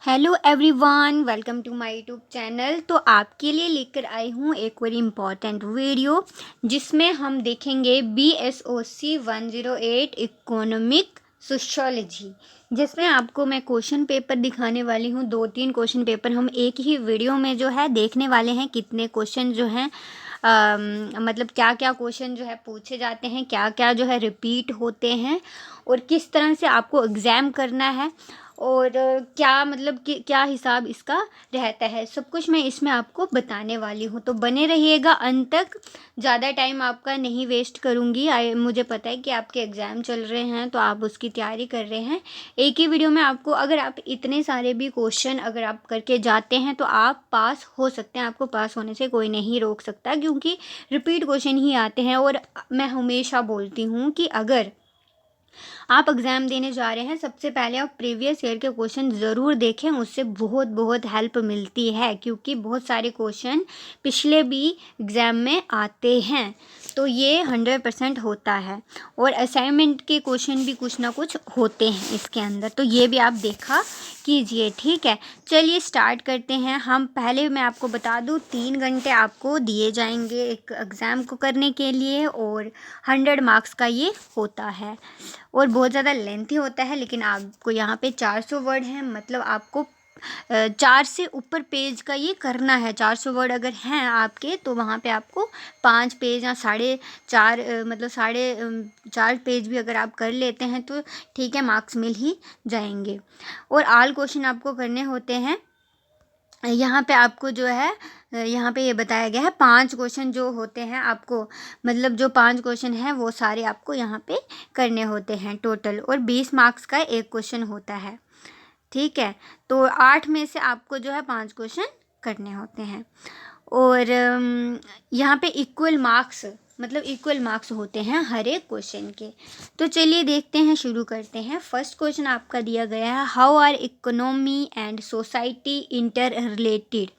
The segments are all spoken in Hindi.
Hello everyone, welcome to my YouTube channel. तो आपके लिए लेकर आई हूँ एक और इम्पॉर्टेंट वीडियो जिसमें हम देखेंगे BSOC 108 इकोनॉमिक सोशियोलॉजी, जिसमें आपको मैं क्वेश्चन पेपर दिखाने वाली हूँ। 2-3 क्वेश्चन पेपर हम एक ही वीडियो में जो है देखने वाले हैं। कितने क्वेश्चन जो हैं मतलब क्या क्या क्वेश्चन जो है पूछे जाते हैं, क्या क्या जो है रिपीट होते हैं और किस तरह से आपको एग्ज़ाम करना है और क्या मतलब कि क्या हिसाब इसका रहता है, सब कुछ मैं इसमें आपको बताने वाली हूँ। तो बने रहिएगा अंत तक। ज़्यादा टाइम आपका नहीं वेस्ट करूँगी। मुझे पता है कि आपके एग्ज़ाम चल रहे हैं तो आप उसकी तैयारी कर रहे हैं। एक ही वीडियो में आपको अगर आप इतने सारे भी क्वेश्चन अगर आप करके जाते हैं तो आप पास हो सकते हैं। आपको पास होने से कोई नहीं रोक सकता, क्योंकि रिपीट क्वेश्चन ही आते हैं। और मैं हमेशा बोलती हूँ कि अगर आप एग्ज़ाम देने जा रहे हैं, सबसे पहले आप प्रीवियस ईयर के क्वेश्चन ज़रूर देखें। उससे बहुत बहुत हेल्प मिलती है, क्योंकि बहुत सारे क्वेश्चन पिछले भी एग्ज़ाम में आते हैं। तो ये 100% होता है। और असाइनमेंट के क्वेश्चन भी कुछ ना कुछ होते हैं इसके अंदर, तो ये भी आप देखा कीजिए, ठीक है। चलिए स्टार्ट करते हैं। हम पहले मैं आपको बता दूँ 3 घंटे आपको दिए जाएंगे एक एग्ज़ाम को करने के लिए, और 100 मार्क्स का ये होता है और बहुत ज़्यादा लेंथी होता है। लेकिन आपको यहाँ पे 400 वर्ड हैं, मतलब आपको 4 से ऊपर पेज का ये करना है। 400 वर्ड अगर हैं आपके तो वहाँ पे आपको 5 पेज या 4.5 मतलब 4.5 पेज भी अगर आप कर लेते हैं तो ठीक है, मार्क्स मिल ही जाएंगे। और ऑल क्वेश्चन आपको करने होते हैं। यहाँ पे आपको जो है यहाँ पे ये बताया गया है 5 क्वेश्चन जो होते हैं आपको, मतलब जो 5 क्वेश्चन हैं वो सारे आपको यहाँ पे करने होते हैं टोटल। और 20 मार्क्स का एक क्वेश्चन होता है, ठीक है। तो 8 में से आपको जो है 5 क्वेश्चन करने होते हैं। और यहाँ पे इक्वल मार्क्स, मतलब इक्वल मार्क्स होते हैं हर एक क्वेश्चन के। तो चलिए देखते हैं, शुरू करते हैं। फर्स्ट क्वेश्चन आपका दिया गया है, how are economy and society inter related.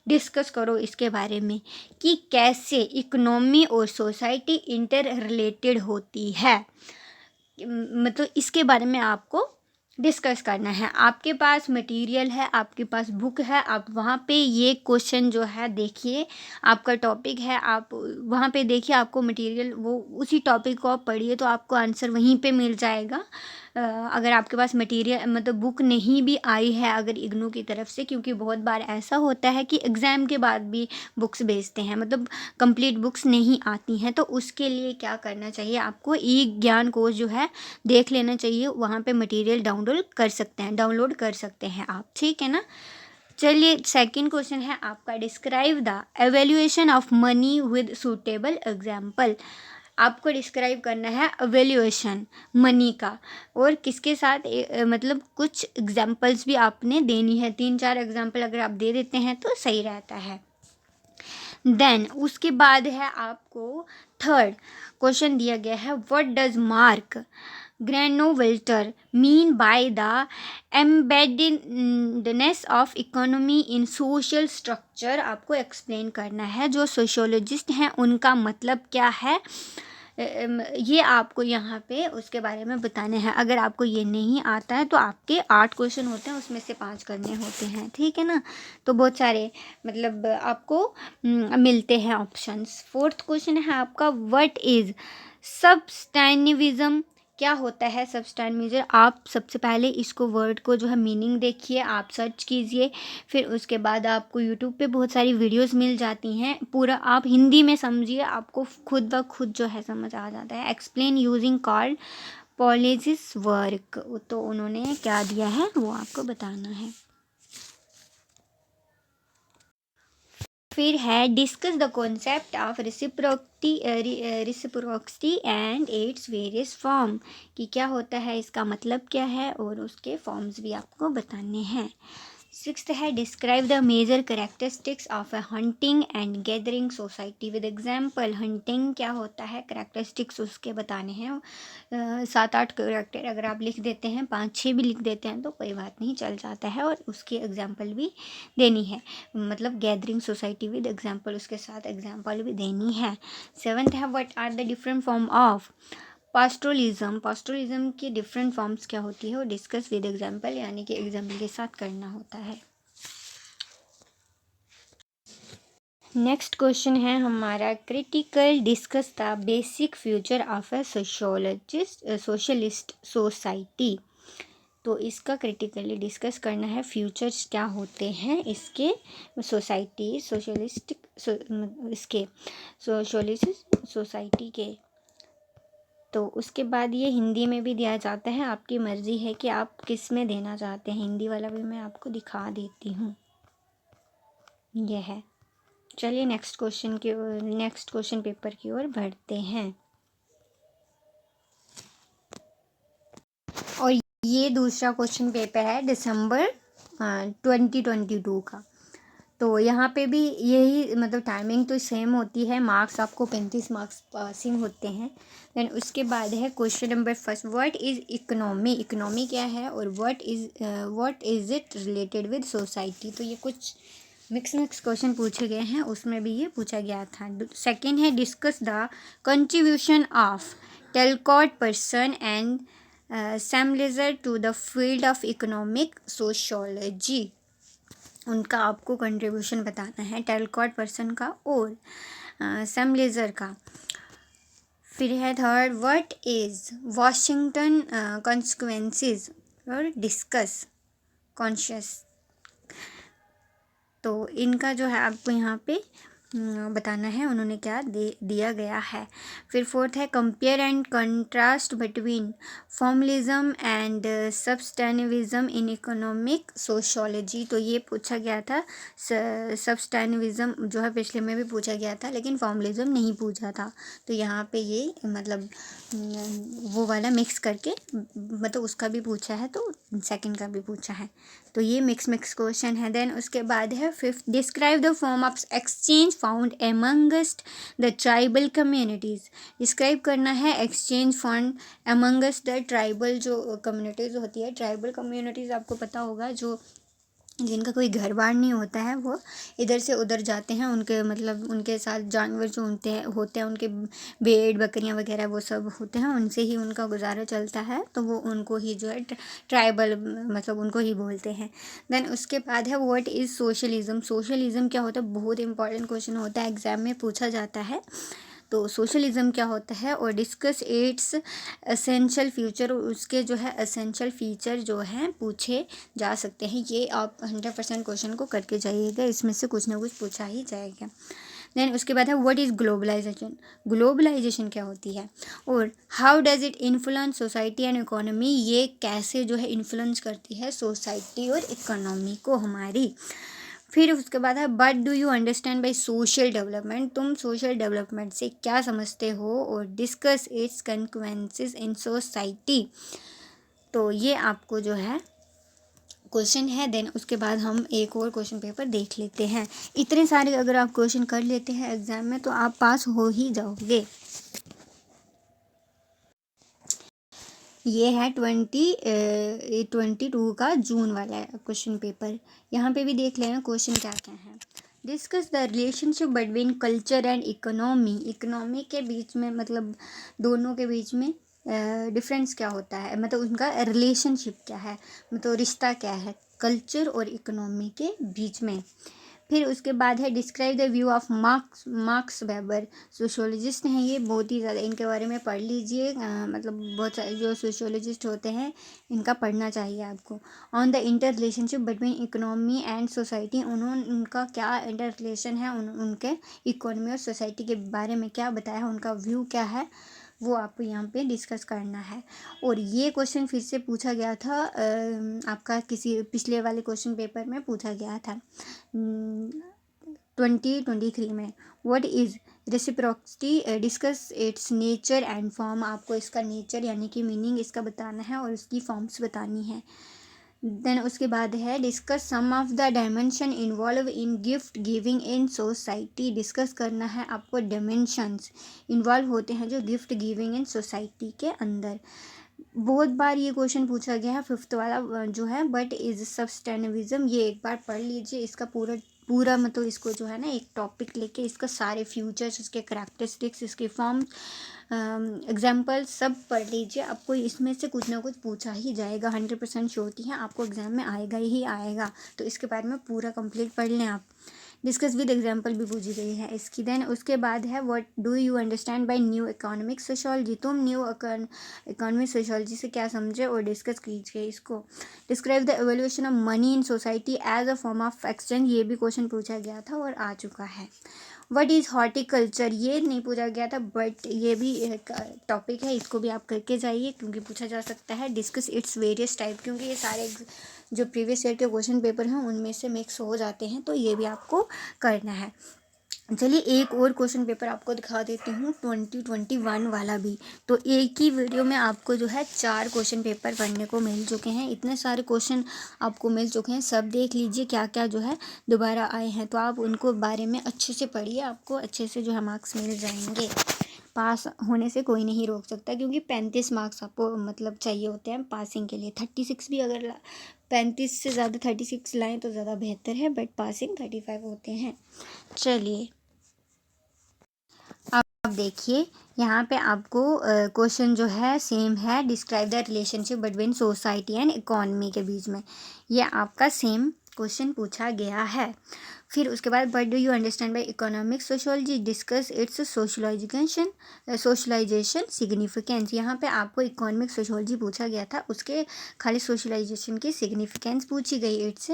Discuss करो इसके बारे में कि कैसे इकोनॉमी और सोसाइटी इंटर रिलेटेड होती है। मतलब इसके बारे में आपको डिस्कस करना है। आपके पास मटेरियल है, आपके पास बुक है, आप वहाँ पे ये क्वेश्चन जो है देखिए। आपका टॉपिक है, आप वहाँ पे देखिए, आपको मटेरियल वो उसी टॉपिक को आप पढ़िए तो आपको आंसर वहीं पे मिल जाएगा। अगर आपके पास मटेरियल मतलब बुक नहीं भी आई है अगर इग्नू की तरफ से, क्योंकि बहुत बार ऐसा होता है कि एग्ज़ाम के बाद भी बुक्स भेजते हैं, मतलब कंप्लीट बुक्स नहीं आती हैं। तो उसके लिए क्या करना चाहिए, आपको ई ज्ञान कोर्स जो है देख लेना चाहिए। वहाँ पे मटेरियल डाउनलोड कर सकते हैं आप, ठीक है ना। चलिए सेकंड क्वेश्चन है आपका, describe the evaluation of money with suitable example. आपको डिस्क्राइब करना है एवेल्यूएशन मनी का, और किसके साथ मतलब कुछ एग्जाम्पल्स भी आपने देनी है। 3-4 एग्जाम्पल अगर आप दे देते हैं तो सही रहता है। देन उसके बाद है आपको थर्ड क्वेश्चन दिया गया है, what does Mark Granovetter mean by the embeddedness of economy in social structure. आपको एक्सप्लेन करना है, जो सोशियोलॉजिस्ट हैं उनका मतलब क्या है, ये आपको यहाँ पे उसके बारे में बताने हैं। अगर आपको ये नहीं आता है तो आपके 8 क्वेश्चन होते हैं, उसमें से 5 करने होते हैं, ठीक है ना। तो बहुत सारे मतलब आपको मिलते हैं ऑप्शंस। फोर्थ क्वेश्चन है आपका, व्हाट इज सब्सटैनिविज्म। क्या होता है सब्सटैनिविज्म। आप सबसे पहले इसको वर्ड को जो है मीनिंग देखिए, आप सर्च कीजिए। फिर उसके बाद आपको यूट्यूब पे बहुत सारी वीडियोस मिल जाती हैं, पूरा आप हिंदी में समझिए, आपको खुद ब खुद जो है समझ आ जाता है। Explain using called pollicis work, तो उन्होंने क्या दिया है वो आपको बताना है। फिर है, discuss the concept of reciprocity and its various form, कि क्या होता है, इसका मतलब क्या है, और उसके फॉर्म्स भी आपको बताने हैं। सिक्स्थ है, describe the major characteristics of a hunting and gathering society with example. Hunting क्या होता है, करेक्टरिस्टिक्स उसके बताने हैं। 7-8 करेक्टर अगर आप लिख देते हैं, 5-6 भी लिख देते हैं तो कोई बात नहीं, चल जाता है। और उसकी एग्जाम्पल भी देनी है, मतलब गैदरिंग सोसाइटी विद एग्जाम्पल, उसके साथ एग्जाम्पल भी देनी है। 7th है, what are the different form of pastoralism की डिफरेंट फॉर्म्स क्या होती है और डिस्कस विद एग्जाम्पल, यानी कि एग्जाम्पल के साथ करना होता है। नेक्स्ट क्वेश्चन है हमारा critical discuss the basic future of a socialist society. तो इसका क्रिटिकली डिस्कस करना है फ्यूचर्स क्या होते हैं इसके सोसाइटी इसके सोशलिस्ट सोसाइटी के। तो उसके बाद ये हिंदी में भी दिया जाता है, आपकी मर्ज़ी है कि आप किस में देना चाहते हैं। हिंदी वाला भी मैं आपको दिखा देती हूँ, यह है। चलिए नेक्स्ट क्वेश्चन पेपर की ओर बढ़ते हैं। और ये दूसरा क्वेश्चन पेपर है दिसंबर 2022 का। तो यहाँ पे भी यही मतलब टाइमिंग तो सेम होती है, मार्क्स आपको 35 मार्क्स पासिंग होते हैं। देन उसके बाद है question number first, what is economy, economy क्या है और what is it related with society. तो ये कुछ मिक्स क्वेश्चन पूछे गए हैं, उसमें भी ये पूछा गया था। सेकेंड है discuss the contribution of Talcott Parson and Smelser to the field of economic sociology. उनका आपको कंट्रीब्यूशन बताना है, टेलकॉट पर्सन का और सैमलेजर का। फिर है third, what is Washington consequences और डिस्कस कॉन्शियस। तो इनका जो है आपको यहाँ पे बताना है उन्होंने क्या दिया गया है। फिर फोर्थ है compare and contrast between formalism and substantivism in economic sociology. तो ये पूछा गया था, सब्सटेनिविज्म जो है पिछले में भी पूछा गया था, लेकिन फॉर्मलिज्म नहीं पूछा था। तो यहाँ पे ये मतलब वो वाला मिक्स करके मतलब उसका भी पूछा है तो सेकंड का भी पूछा है। तो ये मिक्स क्वेश्चन है। देन उसके बाद है fifth, describe the form of exchange found amongst the tribal communities. Describe करना है exchange fund amongst the tribal जो कम्युनिटीज़ होती है। ट्राइबल कम्युनिटीज़ आपको पता होगा, जो जिनका कोई घर बार नहीं होता है, वो इधर से उधर जाते हैं, उनके मतलब उनके साथ जानवर जो होते हैं उनके भेड़ बकरियां वगैरह वो सब होते हैं, उनसे ही उनका गुजारा चलता है। तो वो उनको ही जो है ट्राइबल मतलब उनको ही बोलते हैं। देन उसके बाद है व्हाट इज़ सोशलिज्म। सोशलिज्म क्या होता है, बहुत इंपॉर्टेंट क्वेश्चन होता है, एग्जाम में पूछा जाता है। तो सोशलिज्म क्या होता है और डिस्कस इट्स एसेंशियल फ्यूचर, उसके जो है एसेंशियल फीचर जो हैं पूछे जा सकते हैं। ये आप 100% क्वेश्चन को करके जाइएगा, इसमें से कुछ ना कुछ पूछा ही जाएगा। देन उसके बाद है व्हाट इज़ ग्लोबलाइजेशन। ग्लोबलाइजेशन क्या होती है और how does it influence society and economy. ये कैसे जो है इन्फ्लुएंस करती है सोसाइटी और इकोनॉमी को हमारी। फिर उसके बाद है but do you understand by social development. तुम सोशल डेवलपमेंट से क्या समझते हो और discuss it's consequences in society. तो ये आपको जो है क्वेश्चन है। देन उसके बाद हम एक और क्वेश्चन पेपर देख लेते हैं। इतने सारे अगर आप क्वेश्चन कर लेते हैं एग्जाम में तो आप पास हो ही जाओगे। ये है 2022 का जून वाला क्वेश्चन पेपर। यहाँ पे भी देख लेना क्वेश्चन क्या क्या है। Discuss the relationship between culture and economy. Economy के बीच में मतलब दोनों के बीच में डिफरेंस क्या होता है, मतलब उनका रिलेशनशिप क्या है, मतलब रिश्ता क्या है कल्चर और इकोनॉमी के बीच में। फिर उसके बाद है describe the view of marks weber. Sociologist हैं ये, बहुत ही ज़्यादा इनके बारे में पढ़ लीजिए, मतलब बहुत सारे जो सोशोलॉजिस्ट होते हैं इनका पढ़ना चाहिए आपको। On the inter relationship between economy and society. उनका क्या इंटर रिलेशन है, उनके इकोनॉमी और सोसाइटी के बारे में क्या बताया, उनका व्यू क्या है, वो आपको यहाँ पे डिस्कस करना है। और ये क्वेश्चन फिर से पूछा गया था, आपका किसी पिछले वाले क्वेश्चन पेपर में पूछा गया था 2023 में। What is reciprocity, discuss it's nature and form. आपको इसका नेचर यानी कि मीनिंग इसका बताना है और उसकी फॉर्म्स बतानी है। देन उसके बाद है discuss some of the dimension involve in gift giving in society. Discuss करना है आपको डायमेंशंस इन्वॉल्व होते हैं जो गिफ्ट गिविंग इन सोसाइटी के अंदर। बहुत बार ये क्वेश्चन पूछा गया है, फिफ्थ वाला जो है बट इज सब्सटेनिविज्म। ये एक बार पढ़ लीजिए, इसका पूरा पूरा मतलब इसको जो है ना एक टॉपिक लेके इसका सारे फ्यूचर्स, इसके करैक्टरिस्टिक्स, इसके फॉर्म, एग्जाम्पल सब पढ़ लीजिए। आपको इसमें से कुछ ना कुछ पूछा ही जाएगा, 100% श्योरिटी है आपको एग्जाम में आएगा ही आएगा। तो इसके बारे में पूरा कंप्लीट पढ़ लें आप। डिस्कस विद एग्जाम्पल भी पूछी गई है इसकी। देन उसके बाद है what do you understand by new economic sociology. तुम न्यू इकोनॉमिक सोशोलॉजी से क्या समझे और डिस्कस कीजिए इसको। Describe the evolution of money in society as a form of exchange, ये भी क्वेश्चन पूछा गया था और आ चुका है। व्हाट इज़ हॉर्टिकल्चर, ये नहीं पूछा गया था बट ये भी एक टॉपिक है, इसको भी आप करके जाइए क्योंकि पूछा जा सकता है। डिस्कस इट्स वेरियस टाइप, क्योंकि ये सारे जो प्रीवियस ईयर के क्वेश्चन पेपर हैं उनमें से मिक्स हो जाते हैं, तो ये भी आपको करना है। चलिए एक और क्वेश्चन पेपर आपको दिखा देती हूँ 2021 वाला भी। तो एक ही वीडियो में आपको जो है 4 क्वेश्चन पेपर पढ़ने को मिल चुके हैं। इतने सारे क्वेश्चन आपको मिल चुके हैं, सब देख लीजिए क्या क्या जो है दोबारा आए हैं, तो आप उनको बारे में अच्छे से पढ़िए, आपको अच्छे से जो है मार्क्स मिल जाएंगे। पास होने से कोई नहीं रोक सकता, क्योंकि 35 मार्क्स आपको मतलब चाहिए होते हैं पासिंग के लिए। 36 भी अगर 35 से ज़्यादा 36 लाएँ तो ज़्यादा बेहतर है, बट पासिंग 35 होते हैं। चलिए अब देखिए यहाँ पे आपको क्वेश्चन जो है सेम है। Describe the relationship between society and economy के बीच में, ये आपका सेम क्वेश्चन पूछा गया है। फिर उसके बाद what do you understand by economic sociology, discuss its socialisation significance. यहाँ पे आपको इकोनॉमिक सोशियोलॉजी पूछा गया था, उसके खाली सोशलाइजेशन की सिग्निफिकेंस पूछी गई इट्स।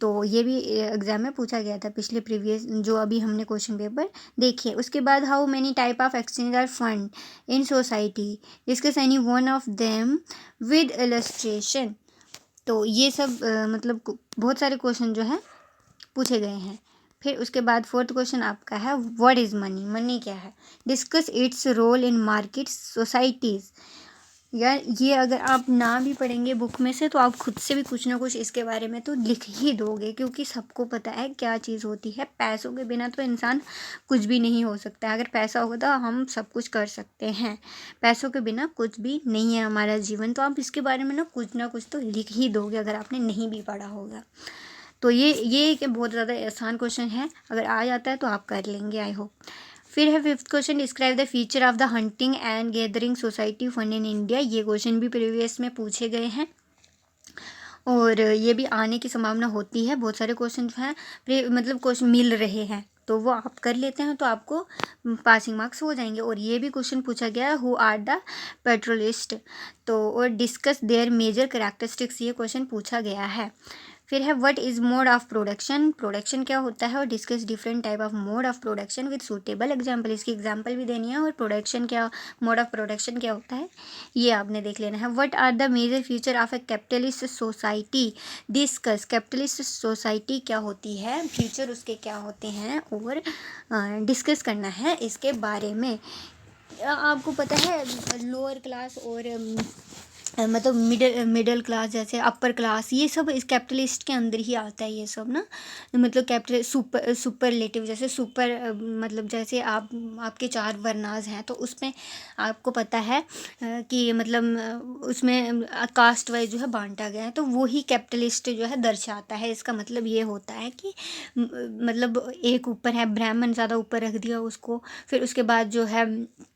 तो ये भी एग्जाम में पूछा गया था पिछले प्रीवियस जो अभी हमने क्वेश्चन पेपर देखे। उसके बाद how many type of exchange are found in society, discuss any one of them with illustration. तो ये सब मतलब बहुत सारे क्वेश्चन जो है पूछे गए हैं। फिर उसके बाद 4th क्वेश्चन आपका है व्हाट इज़ मनी, मनी क्या है, discuss its role in market societies. यार ये अगर आप ना भी पढ़ेंगे बुक में से तो आप खुद से भी कुछ ना कुछ इसके बारे में तो लिख ही दोगे, क्योंकि सबको पता है क्या चीज़ होती है। पैसों के बिना तो इंसान कुछ भी नहीं हो सकता है, अगर पैसा होगा तो हम सब कुछ कर सकते हैं, पैसों के बिना कुछ भी नहीं है हमारा जीवन। तो आप इसके बारे में ना कुछ तो लिख ही दोगे अगर आपने नहीं भी पढ़ा होगा। तो ये एक बहुत ज़्यादा आसान क्वेश्चन है, अगर आ जाता है तो आप कर लेंगे आई होप। फिर है 5th question, describe the feature of the hunting and gathering society fund in India. ये क्वेश्चन भी प्रीवियस में पूछे गए हैं और ये भी आने की संभावना होती है। बहुत सारे क्वेश्चन हैं मतलब क्वेश्चन मिल रहे हैं, तो वो आप कर लेते हैं तो आपको पासिंग मार्क्स हो जाएंगे। और ये भी क्वेश्चन पूछा गया है हु आर द पेट्रोलिस्ट, तो और डिस्कस देयर मेजर करैक्टरिस्टिक्स, ये क्वेश्चन पूछा गया है। फिर है what is mode of production, production क्या होता है, और discuss different type of mode of production with suitable example. इसकी एग्जाम्पल भी देनी है और प्रोडक्शन क्या, मोड ऑफ प्रोडक्शन क्या होता है ये आपने देख लेना है। What are the major feature of a capitalist society, discuss capitalist society क्या होती है, फ्यूचर उसके क्या होते हैं और डिस्कस करना है इसके बारे में। आपको पता है लोअर क्लास और मतलब मिडिल क्लास जैसे अपर क्लास, ये सब इस कैपिटलिस्ट के अंदर ही आता है ये सब ना। मतलब कैपिटल सुपरलेटिव जैसे सुपर मतलब जैसे आपके 4 वर्नाज हैं तो उसमें आपको पता है कि मतलब उसमें कास्ट वाइज जो है बांटा गया है, तो वो ही कैपिटलिस्ट जो है दर्शाता है। इसका मतलब ये होता है कि मतलब एक ऊपर है ब्राह्मण, ज़्यादा ऊपर रख दिया उसको, फिर उसके बाद जो है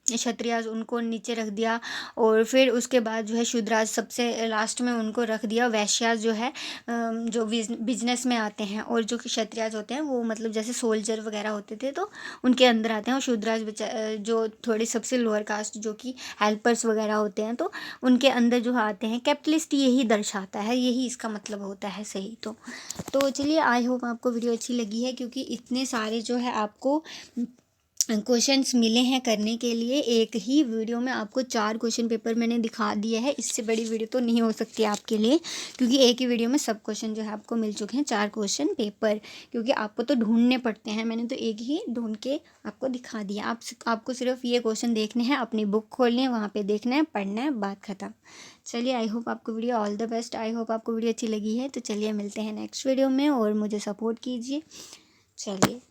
क्षत्रियाज उनको नीचे रख दिया, और फिर उसके बाद जो है शूद्राज सबसे लास्ट में उनको रख दिया। वैश्याज जो है जो बिजनेस में आते हैं, और जो क्षत्रियाज होते हैं वो मतलब जैसे सोल्जर वगैरह होते थे तो उनके अंदर आते हैं, और शूद्राज जो थोड़ी सबसे लोअर कास्ट जो कि हेल्पर्स वगैरह होते हैं तो उनके अंदर जो आते हैं। कैपिटलिस्ट यही दर्शाता है, यही इसका मतलब होता है सही। तो चलिए आई होप आपको वीडियो अच्छी लगी है, क्योंकि इतने सारे जो है आपको क्वेश्चंस मिले हैं करने के लिए। एक ही वीडियो में आपको 4 क्वेश्चन पेपर मैंने दिखा दिए हैं, इससे बड़ी वीडियो तो नहीं हो सकती आपके लिए, क्योंकि एक ही वीडियो में सब क्वेश्चन जो है आपको मिल चुके हैं 4 क्वेश्चन पेपर, क्योंकि आपको तो ढूंढने पड़ते हैं, मैंने तो एक ही ढूंढ के आपको दिखा दिया। आपको सिर्फ ये क्वेश्चन देखने हैं, अपनी बुक खोलनी है, वहाँ पर देखना है, पढ़ना है, बात ख़त्म। चलिए आई होप आपको video all the best, I hope आपको वीडियो अच्छी लगी है। तो चलिए मिलते हैं नेक्स्ट वीडियो में और मुझे सपोर्ट कीजिए। चलिए।